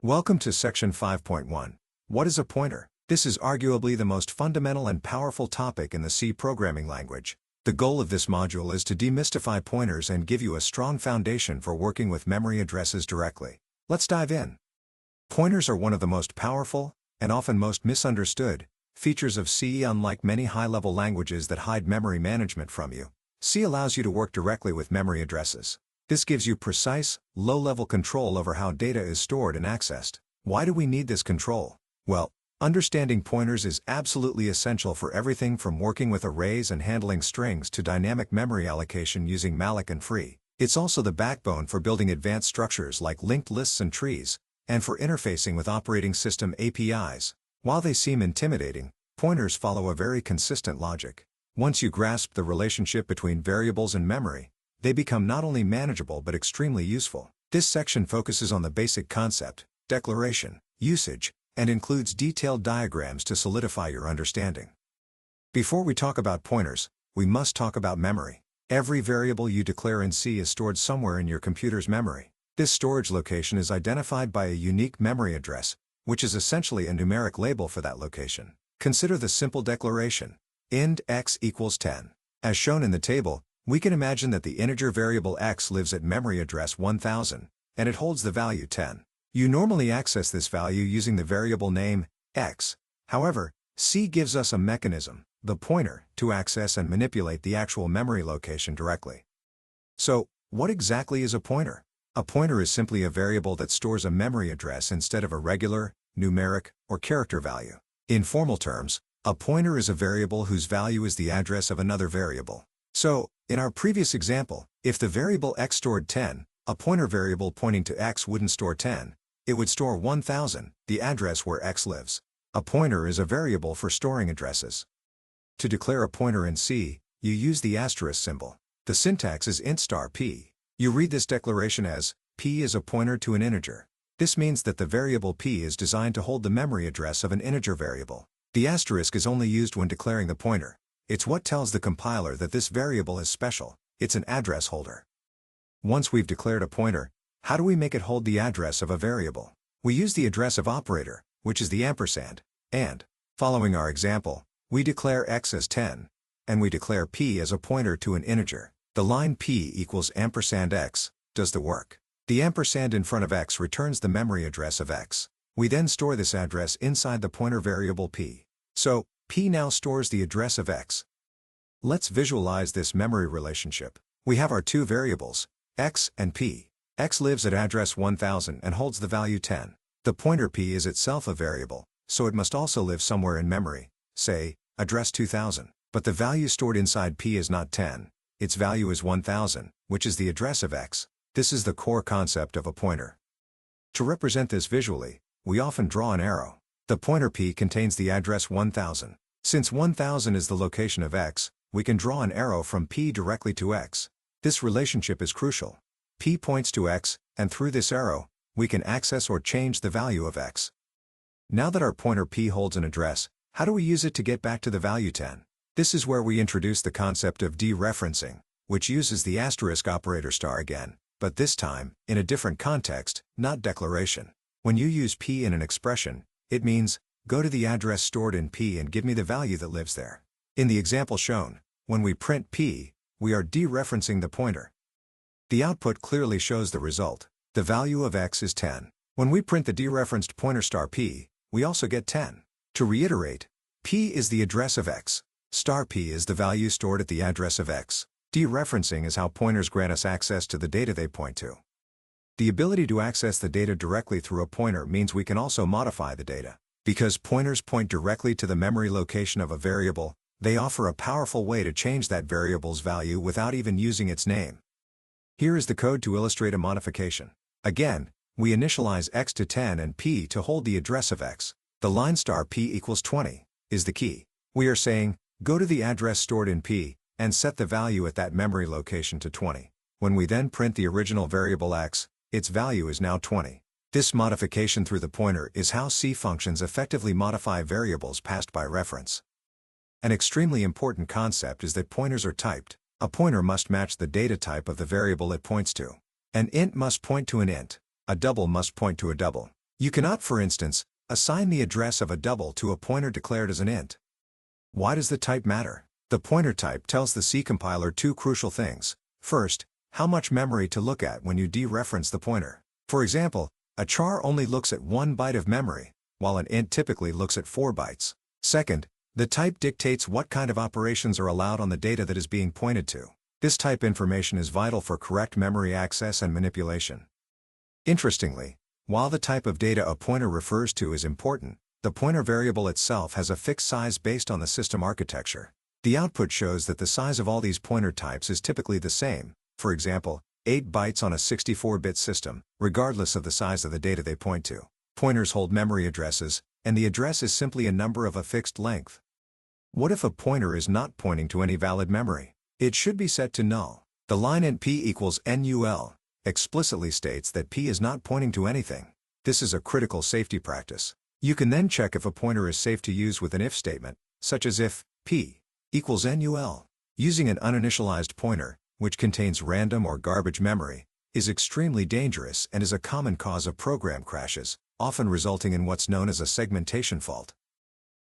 Welcome to Section 5.1. What is a pointer? This is arguably the most fundamental and powerful topic in the C programming language. The goal of this module is to demystify pointers and give you a strong foundation for working with memory addresses directly. Let's dive in. Pointers are one of the most powerful, and often most misunderstood, features of C. Unlike many high-level languages that hide memory management from you, C allows you to work directly with memory addresses. This gives you precise, low-level control over how data is stored and accessed. Why do we need this control? Well, understanding pointers is absolutely essential for everything from working with arrays and handling strings to dynamic memory allocation using malloc and free. It's also the backbone for building advanced structures like linked lists and trees, and for interfacing with operating system APIs. While they seem intimidating, pointers follow a very consistent logic. Once you grasp the relationship between variables and memory, they become not only manageable but extremely useful. This section focuses on the basic concept, declaration, usage, and includes detailed diagrams to solidify your understanding. Before we talk about pointers, we must talk about memory. Every variable you declare in C is stored somewhere in your computer's memory. This storage location is identified by a unique memory address, which is essentially a numeric label for that location. Consider the simple declaration, int x equals 10. As shown in the table, we can imagine that the integer variable x lives at memory address 1000, and it holds the value 10. You normally access this value using the variable name, x. However, C gives us a mechanism, the pointer, to access and manipulate the actual memory location directly. So, what exactly is a pointer? A pointer is simply a variable that stores a memory address instead of a regular, numeric, or character value. In formal terms, a pointer is a variable whose value is the address of another variable. So, in our previous example, if the variable x stored 10, a pointer variable pointing to x wouldn't store 10, it would store 1000, the address where x lives. A pointer is a variable for storing addresses. To declare a pointer in C, you use the asterisk symbol. The syntax is int star p. You read this declaration as, p is a pointer to an integer. This means that the variable p is designed to hold the memory address of an integer variable. The asterisk is only used when declaring the pointer. It's what tells the compiler that this variable is special. It's an address holder. Once we've declared a pointer, how do we make it hold the address of a variable? We use the address of operator, which is the ampersand, and, following our example, we declare x as 10, and we declare p as a pointer to an integer. The line p equals ampersand x does the work. The ampersand in front of x returns the memory address of x. We then store this address inside the pointer variable p. So, p now stores the address of x. Let's visualize this memory relationship. We have our two variables, x and p. X lives at address 1000 and holds the value 10. The pointer p is itself a variable, so it must also live somewhere in memory, say, address 2000. But the value stored inside p is not 10. Its value is 1000, which is the address of x. This is the core concept of a pointer. To represent this visually, we often draw an arrow. The pointer p contains the address 1000. Since 1000 is the location of x, we can draw an arrow from p directly to x. This relationship is crucial. P points to x, and through this arrow, we can access or change the value of x. Now that our pointer p holds an address, how do we use it to get back to the value 10? This is where we introduce the concept of dereferencing, which uses the asterisk operator star again, but this time, in a different context, not declaration. When you use p in an expression, it means, go to the address stored in p and give me the value that lives there. In the example shown, when we print p, we are dereferencing the pointer. The output clearly shows the result. The value of x is 10. When we print the dereferenced pointer star p, we also get 10. To reiterate, p is the address of x. Star p is the value stored at the address of x. Dereferencing is how pointers grant us access to the data they point to. The ability to access the data directly through a pointer means we can also modify the data. Because pointers point directly to the memory location of a variable, they offer a powerful way to change that variable's value without even using its name. Here is the code to illustrate a modification. Again, we initialize x to 10 and p to hold the address of x. The line star p equals 20 is the key. We are saying, go to the address stored in p, and set the value at that memory location to 20. When we then print the original variable x, its value is now 20. This modification through the pointer is how C functions effectively modify variables passed by reference. An extremely important concept is that pointers are typed. A pointer must match the data type of the variable it points to. An int must point to an int. A double must point to a double. You cannot, for instance, assign the address of a double to a pointer declared as an int. Why does the type matter? The pointer type tells the C compiler two crucial things. First, how much memory to look at when you dereference the pointer. For example, a char only looks at 1 byte of memory, while an int typically looks at 4 bytes. Second, the type dictates what kind of operations are allowed on the data that is being pointed to. This type information is vital for correct memory access and manipulation. Interestingly, while the type of data a pointer refers to is important, the pointer variable itself has a fixed size based on the system architecture. The output shows that the size of all these pointer types is typically the same, for example, 8 bytes on a 64-bit system, regardless of the size of the data they point to. Pointers hold memory addresses, and the address is simply a number of a fixed length. What if a pointer is not pointing to any valid memory? It should be set to null. The line int p equals nul explicitly states that p is not pointing to anything. This is a critical safety practice. You can then check if a pointer is safe to use with an if statement, such as if p equals nul. Using an uninitialized pointer, which contains random or garbage memory, is extremely dangerous and is a common cause of program crashes, often resulting in what's known as a segmentation fault.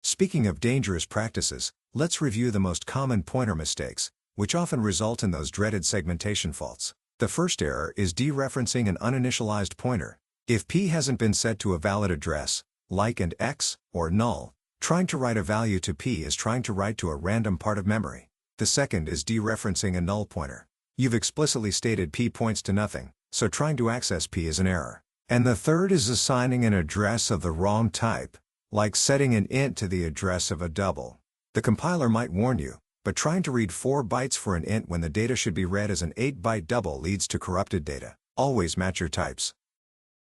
Speaking of dangerous practices, let's review the most common pointer mistakes, which often result in those dreaded segmentation faults. The first error is dereferencing an uninitialized pointer. If p hasn't been set to a valid address, like and x, or null, trying to write a value to p is trying to write to a random part of memory. The second is dereferencing a null pointer. You've explicitly stated p points to nothing, so trying to access p is an error. And the third is assigning an address of the wrong type, like setting an int to the address of a double. The compiler might warn you, but trying to read 4 bytes for an int when the data should be read as an 8-byte double leads to corrupted data. Always match your types.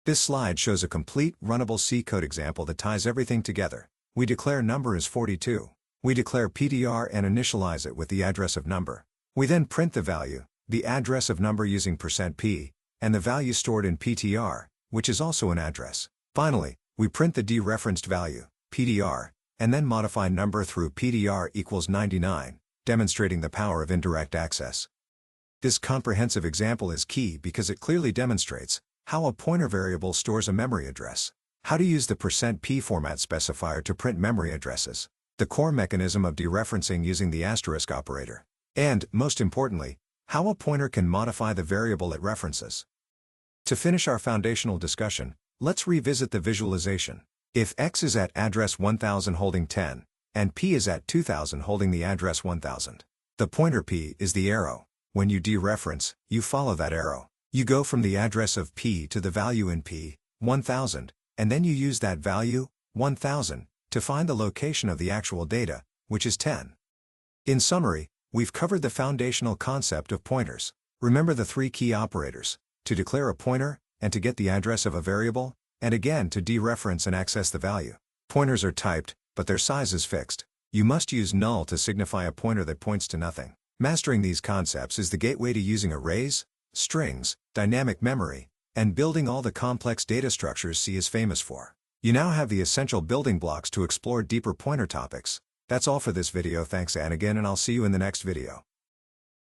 This slide shows a complete, runnable C code example that ties everything together. We declare number as 42. We declare ptr and initialize it with the address of number. We then print the value, the address of number using %p, and the value stored in ptr, which is also an address. Finally, we print the dereferenced value, ptr, and then modify number through ptr equals 99, demonstrating the power of indirect access. This comprehensive example is key because it clearly demonstrates how a pointer variable stores a memory address, how to use the %p format specifier to print memory addresses, the core mechanism of dereferencing using the asterisk operator, and, most importantly, how a pointer can modify the variable it references. To finish our foundational discussion, let's revisit the visualization. If x is at address 1000 holding 10, and p is at 2000 holding the address 1000, the pointer p is the arrow. When you dereference, you follow that arrow. You go from the address of p to the value in p, 1000, and then you use that value, 1000, to find the location of the actual data, which is 10. In summary, we've covered the foundational concept of pointers. Remember the 3 key operators: to declare a pointer, and to get the address of a variable, and again to dereference and access the value. Pointers are typed, but their size is fixed. You must use null to signify a pointer that points to nothing. Mastering these concepts is the gateway to using arrays, strings, dynamic memory, and building all the complex data structures C is famous for. You now have the essential building blocks to explore deeper pointer topics. That's all for this video. Thanks and again, and I'll see you in the next video.